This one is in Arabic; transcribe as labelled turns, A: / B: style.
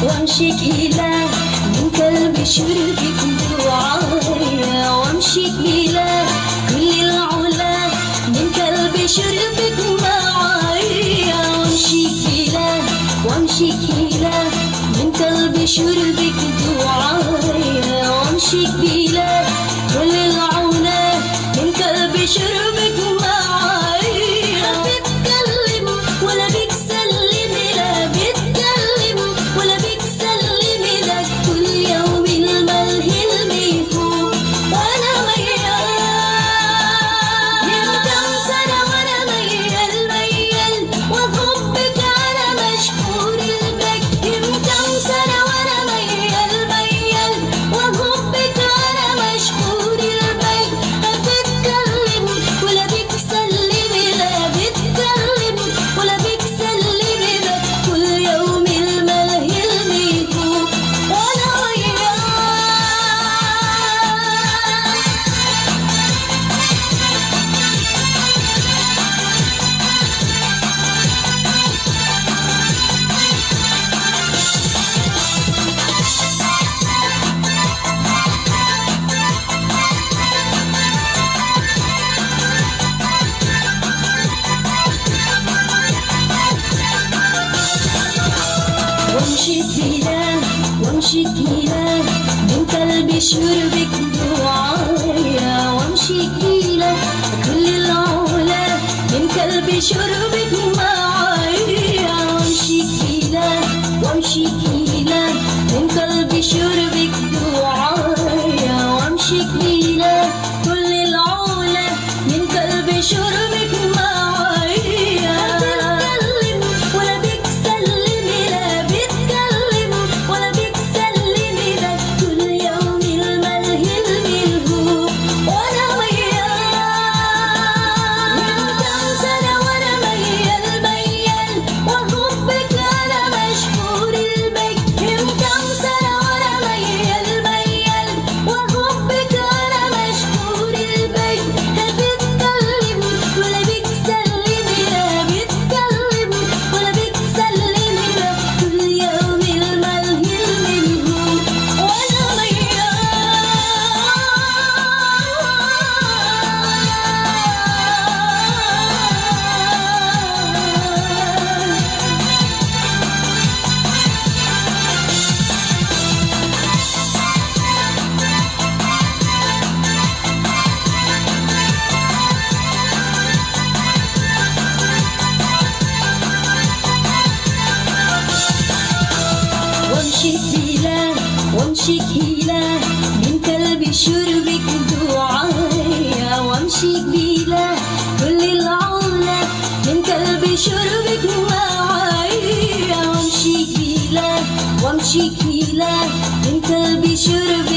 A: وامشيك إله من كلب شربك دعايا، وامشيك إله كل العلا من كلب شربك معايا، وامشيك إله وامشيك إله من كلب شربك دعايا، وامشيك إله كل العلا من كلب شربك معايا. بتكلم ولا بتسلم، لا بتكلم ولا بتسلم، لك كل يوم الملهي يفوق وانا وياك. من كم سنة وانا ميال ميال وحبك انا مشهور البك، من كم سنة وانا ميال ميال وحبك انا مشهور البك. بتكلم ولا بتسلم، لا بتكلم ولا بتسلم، لك كل يوم الملهي يفوق وانا وياك. وامشيك إله وامشيك إله من قلبي شربك دعايا، وامشيك إله كل العلا من قلبي شربك معايا، وامشيك إله وامشيك إله من قلبي شربك دعايا، وامشيك إله كل العلا من قلبي شربك معايا. بتكلم ولا بتسلم، لا بتكلم ولا بتسلم، لك كل يوم الملهي الملهوب وانا وياك. من كم سنة وانا ميال ميال وحبك انا مشهور البك، من كم سنة وانا ميال ميال وحبك انا مشهور البك. بتكلم ولا بتسلم، لا بتكلم ولا بتسلم، لك كل يوم الملهي الملهوب وانا وياك. وامشيك إله وامشيك إله من قلبي شربك دعايا، وامشيك إله كل العلا من قلبي شربك معايا، وامشيك إله وامشيك إله من قلبي شربك